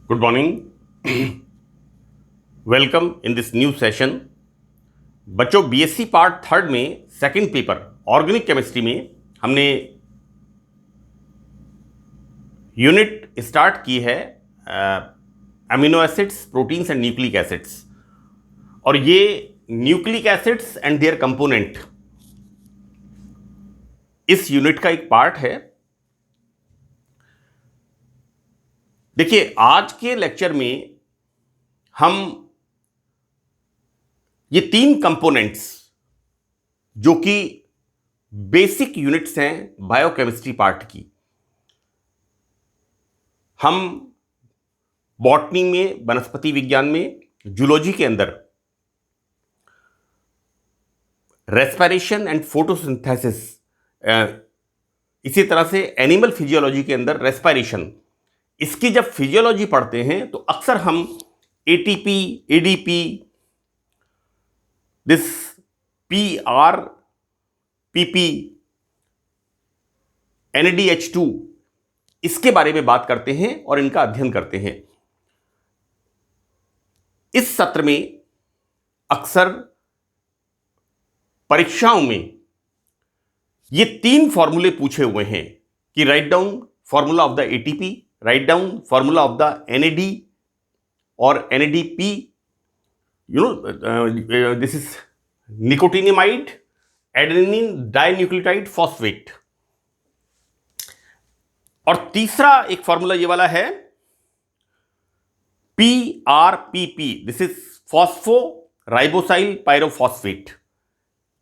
Good morning. Welcome in this new session. बच्चों, BSc part third में second paper organic chemistry में हमने unit start की है amino acids, proteins and nucleic acids. और ये nucleic acids and their component इस यूनिट का एक पार्ट है। देखिए, आज के लेक्चर में हम ये तीन कंपोनेंट्स जो कि बेसिक यूनिट्स हैं बायोकेमिस्ट्री पार्ट की, हम बॉटनी में, वनस्पति विज्ञान में, जूलॉजी के अंदर रेस्पिरेशन एंड फोटोसिंथेसिस, इसी तरह से एनिमल फिजियोलॉजी के अंदर रेस्पिरेशन, इसकी जब फिजियोलॉजी पढ़ते हैं तो अक्सर हम ATP, ADP, this PR, PP, NADH2, इसके बारे में बात करते हैं और इनका अध्ययन करते हैं। इस सत्र में अक्सर परीक्षाओं में ये तीन फॉर्मूले पूछे हुए हैं कि write down formula of the ATP, write down formula of the NAD और NADP, this is nicotinamide adenine dinucleotide phosphate. और तीसरा एक फॉर्मूला ये वाला है PRPP, this is phospho ribosyl pyrophosphate.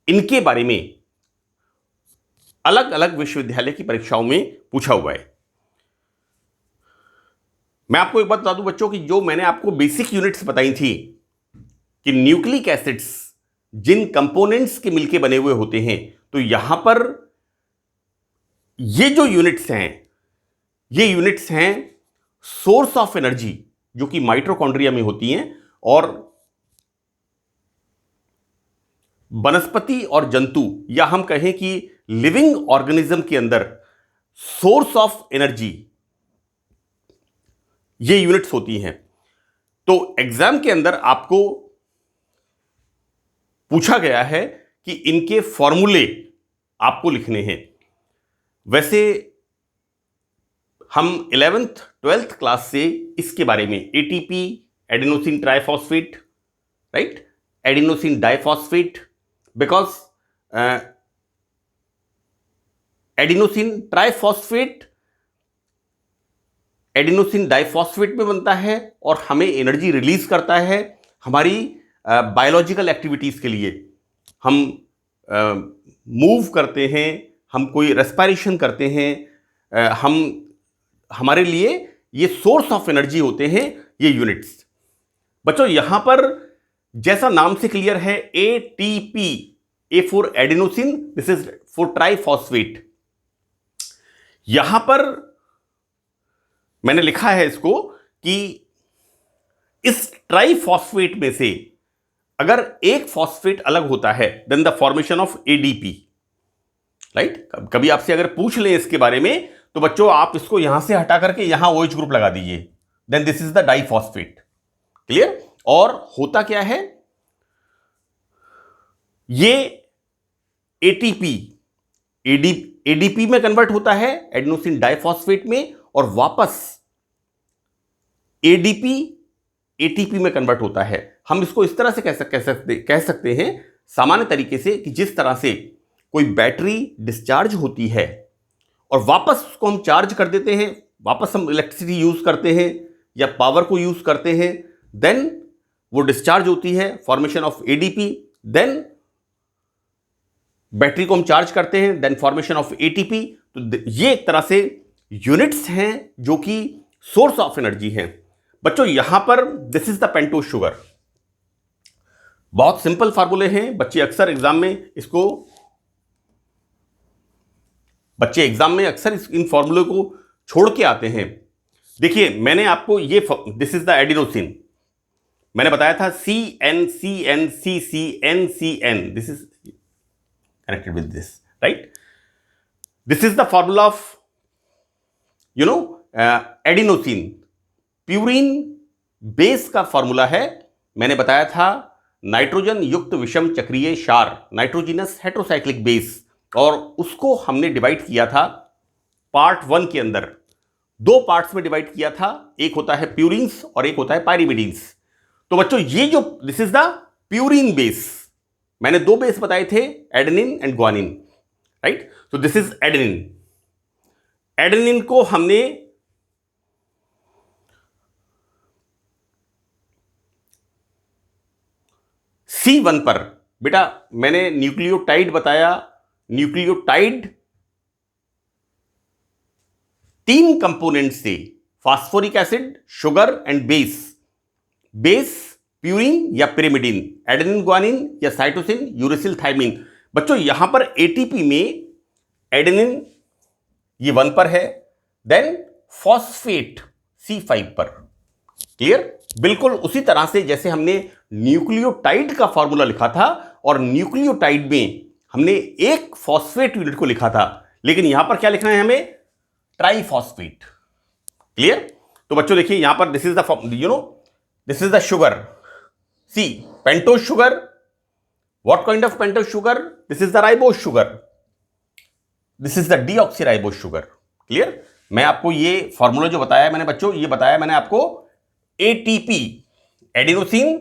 इनके बारे में अलग अलग विश्वविद्यालय की परीक्षाओं में पूछा हुआ है। मैं आपको एक बात बता दूं बच्चों कि जो मैंने आपको बेसिक यूनिट्स बताई थी कि न्यूक्लिक एसिड्स जिन कंपोनेंट्स के मिलके बने हुए होते हैं, तो यहां पर ये जो यूनिट्स हैं, ये यूनिट्स हैं सोर्स ऑफ एनर्जी, जो कि माइटोकॉन्ड्रिया में होती हैं। और वनस्पति और जंतु, या हम कहें कि लिविंग ऑर्गेनिज्म के अंदर सोर्स ऑफ एनर्जी ये यूनिट्स होती हैं। तो एग्जाम के अंदर आपको पूछा गया है कि इनके फॉर्मूले आपको लिखने हैं। वैसे हम 11th 12th क्लास से इसके बारे में ATP, adenosine triphosphate, right, adenosine diphosphate, because adenosine triphosphate adenosine diphosphate में बनता है और हमें एनर्जी रिलीज करता है हमारी बायोलॉजिकल एक्टिविटीज के लिए। हम मूव करते हैं, हम कोई रेस्पिरेशन करते हैं, हमारे लिए ये सोर्स ऑफ एनर्जी होते हैं ये यूनिट्स। बच्चों, यहां पर जैसा नाम से क्लियर है, ATP, A for adenosine, this is for triphosphate. यहां पर मैंने लिखा है इसको कि इस ट्राइफॉस्फेट में से अगर एक फॉस्फेट अलग होता है, then the formation of ADP, right. कभी आपसे अगर पूछ लें इसके बारे में, तो बच्चों आप इसको यहां से हटा करके यहां OH ग्रुप लगा दीजिए, then this is the diphosphate. Clear? और होता क्या है, ये एटीपी एडीपी में कन्वर्ट होता है, एडेनोसिन डाइफॉस्फेट में, और वापस एडीपी एटीपी में कन्वर्ट होता है। हम इसको इस तरह से कह सकते हैं सामान्य तरीके से कि जिस तरह से कोई बैटरी डिस्चार्ज होती है और वापस उसको हम चार्ज कर देते हैं, वापस हम इलेक्ट्रिसिटी यूज करते हैं या पावर को यूज करते हैं, देन वो डिस्चार्ज होती है, formation of ADP, then battery को हम चार्ज करते हैं, देन फॉर्मेशन ऑफ एटीपी। तो ये एक तरह से यूनिट्स हैं जो कि सोर्स ऑफ एनर्जी हैं। बच्चों, यहां पर this is the pentose sugar. बहुत सिंपल फार्मूले हैं, बच्चे एग्जाम में अक्सर इन फार्मूले को छोड़ के आते हैं। देखिए, मैंने आपको ये, दिस इज द एडिनोसिन, मैंने बताया था CN, this is connected with this, right? This is the formula of adenosine, purine base का फॉर्मूला है, मैंने बताया था नाइट्रोजन युक्त विषम चक्रीय क्षार, नाइट्रोजिनस हेट्रोसाइक्लिक बेस, और उसको हमने डिवाइड किया था पार्ट 1 के अंदर, 2 पार्ट्स में डिवाइड किया था, एक होता है प्यूरिन्स और एक होता है पायरिमिडीन्स। तो बच्चों ये जो this is the purine base, मैंने 2 बेस बताए थे, एडेनिन एंड ग्वानिन, राइट। तो दिस इज एडेनिन। एडेनिन को हमने C1 पर, बेटा मैंने न्यूक्लियोटाइड बताया, न्यूक्लियोटाइड 3 कंपोनेंट से, phosphoric acid, sugar and base. Base purine या पिरिमिडिन, एडेनिन ग्वानिन या साइटोसिन यूरेसिल थायमिन। बच्चों यहां पर एटीपी में एडेनिन ये 1 पर है, देन फॉस्फेट C5 पर। क्लियर? बिल्कुल उसी तरह से जैसे हमने न्यूक्लियोटाइड का फॉर्मूला लिखा था, और न्यूक्लियोटाइड में हमने एक फॉस्फेट यूनिट को लिखा था, लेकिन यहां पर क्या लिखना है हमें? ट्राइफॉस्फेट। क्लियर? तो बच्चों देखिए यहां पर this is the this is the sugar C, pentose sugar. What kind of pentose sugar? This is the ribose sugar, this is the deoxyribose sugar. Clear? मैं आपको ये फॉर्मूला जो बताया मैंने बच्चों, ये बताया मैंने आपको ATP, adenosine,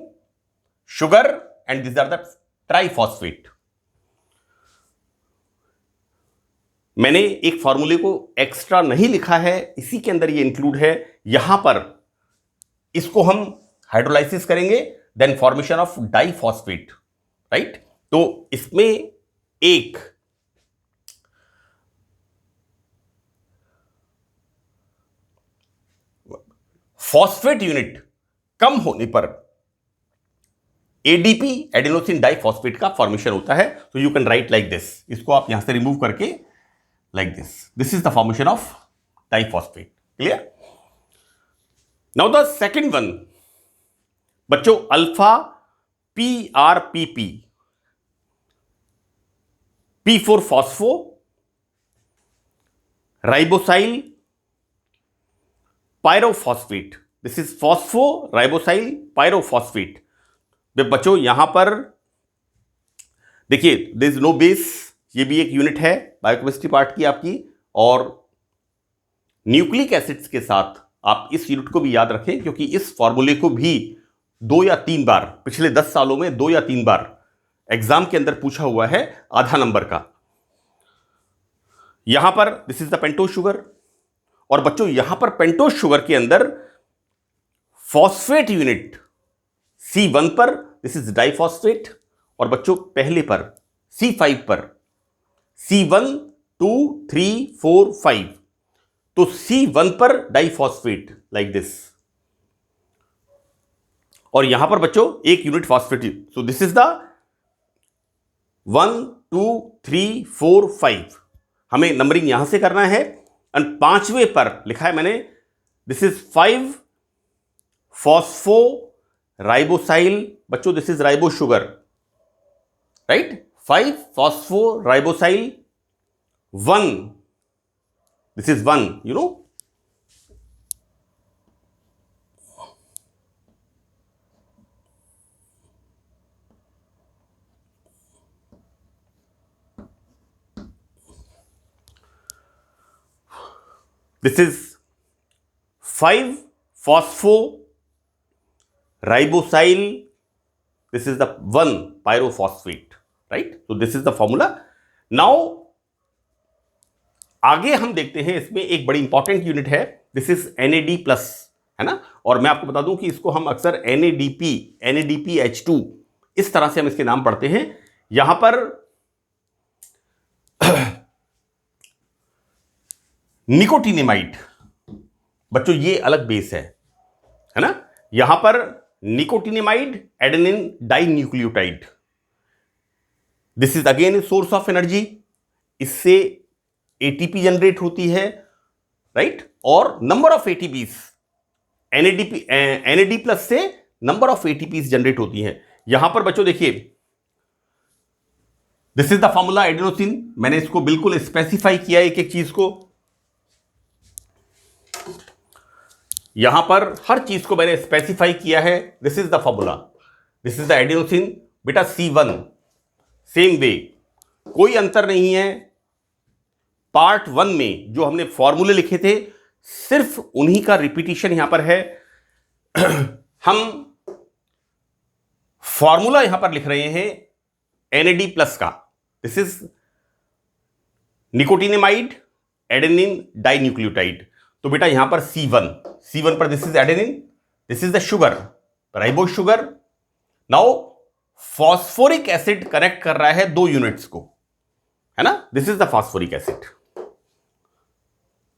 sugar and this are the triphosphate. मैंने एक फॉर्मूले को एक्स्ट्रा नहीं लिखा है, इसी के अंदर ये इंक्लूड है। यहां पर इसको हम हाइड्रोलाइसिस करेंगे, then formation of diphosphate, right. तो इसमें एक फॉस्फेट यूनिट कम होने पर एडीपी, एडेनोसिन डाइफॉस्फेट का फॉर्मेशन होता है। तो you can write like this, इसको आप यहां से रिमूव करके like this, this is the formation of diphosphate. Clear? Now the second one बच्चों, alpha PRPP, P4 phospho, ribosyl pyrophosphate. This is phospho ribosyl pyrophosphate. बच्चों यहां पर देखिए देयर इज नो बेस, ये भी एक यूनिट है बायोकेमिस्ट्री पार्ट की आपकी, और न्यूक्लिक एसिड्स के साथ आप इस यूनिट को भी याद रखें, क्योंकि इस फॉर्मूले को भी 2 या 3 बार पिछले 10 सालों में 2 या 3 बार एग्जाम के अंदर पूछा हुआ है, आधा नंबर का। यहां पर this is the pentose sugar, और बच्चों यहां पर पेंटोज शुगर के अंदर फॉस्फेट यूनिट C1 पर, दिस इज डाइफॉस्फेट, और बच्चों पहले पर C5 पर, C1 2 3 4 5, तो C1 पर डाइफॉस्फेट लाइक दिस, और यहां पर बच्चों एक unit phosphate. So this is the 1 2 3 4 5, हमें नंबरिंग यहां से करना है। और 5वें पर लिखा है मैंने, दिस इज 5 फॉस्फो राइबोसाइल, बच्चों this is ribo sugar, right. 5 phospho ribosyl 1, this is 1, you know. This is 5 phospho ribosyl, this is the 1 pyrophosphate, right? So this is the formula. Now आगे हम देखते हैं, इसमें एक बड़ी इंपॉर्टेंट यूनिट है, this is NAD plus, है ना। और मैं आपको बता दूं कि इसको हम अक्सर NADP, NADPH2 इस तरह से हम इसके नाम पढ़ते हैं। यहां पर निकोटिनेमाइड, बच्चों ये अलग बेस है ना। यहां पर nicotinamide adenine dinucleotide, this is again source of energy, इससे एटीपी जनरेट होती है, राइट। और number of ATPs, NAD plus से नंबर ऑफ एटीपीज जनरेट होती हैं। यहां पर बच्चों देखिए, this is the formula adenosine, मैंने इसको बिल्कुल स्पेसिफाई किया एक एक चीज को। यहां पर हर चीज को मैंने स्पेसिफाई किया है। This is the formula, this is the adenosine बेटा C1, सेम वे, कोई अंतर नहीं है। पार्ट 1 में जो हमने फॉर्मूले लिखे थे सिर्फ उन्हीं का रिपीटिशन यहां पर है। हम फॉर्मूला यहां पर लिख रहे हैं NAD प्लस का। This is nicotinamide adenine dinucleotide. तो बेटा यहां पर C1 पर this is adenine, this is the sugar, ribose sugar. Now phosphoric acid connect कर रहा है 2 यूनिट्स को, है ना, this is the phosphoric acid.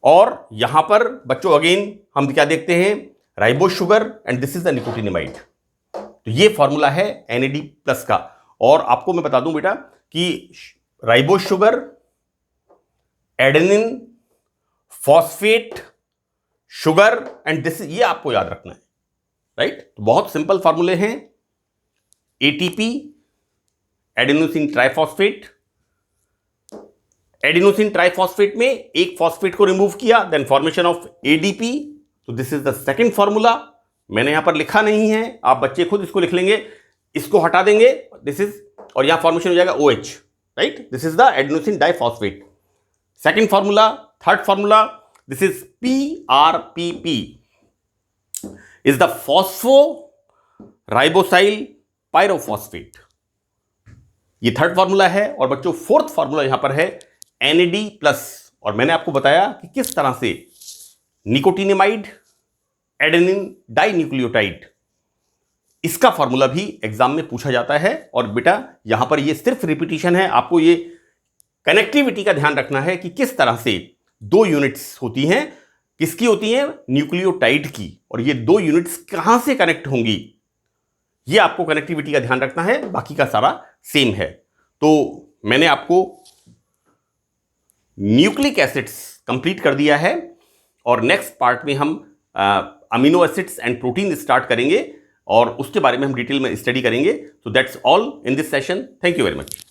और यहां पर बच्चों अगेन हम क्या देखते हैं, ribose sugar and this is the nicotinamide. तो ये फॉर्मूला है NAD प्लस का। और आपको मैं बता दूं बेटा कि ribose sugar, adenine, phosphate, sugar and this, ये आपको याद रखना है, राइट। तो बहुत सिंपल फॉर्मूले हैं। ATP adenosine triphosphate, adenosine triphosphate में एक फॉस्फेट को रिमूव किया, देन फॉर्मेशन ऑफ ADP। तो this is the second formula. मैंने यहां पर लिखा नहीं है, आप बच्चे खुद इसको लिख लेंगे। इसको हटा देंगे, दिस इज, और यहां फॉर्मेशन हो जाएगा OH, right. This is the adenosine diphosphate, second formula. Third formula, this is PRPP, is the phospho ribosyl pyrophosphate. ये थर्ड फॉर्मूला है। और बच्चों फोर्थ फॉर्मूला यहां पर है NAD प्लस। और मैंने आपको बताया कि किस तरह से निकोटिनेमाइड एडेनिन डाइन्यूक्लियोटाइड, इसका फॉर्मूला भी एग्जाम में पूछा जाता है। और बेटा यहां पर ये सिर्फ रिपीटिशन है, आपको ये कनेक्टिविटी का ध्यान रखना है कि किस तरह से 2 यूनिट्स होती हैं, किसकी होती हैं, न्यूक्लियोटाइड की, और ये 2 यूनिट्स कहां से कनेक्ट होंगी, ये आपको कनेक्टिविटी का ध्यान रखना है, बाकी का सारा सेम है। तो मैंने आपको न्यूक्लिक एसिड्स कंप्लीट कर दिया है और नेक्स्ट पार्ट में हम amino acids and protein start करेंगे और उसके बारे में हम डिटेल में स्टडी करेंगे। तो that's all in this session. Thank you very much.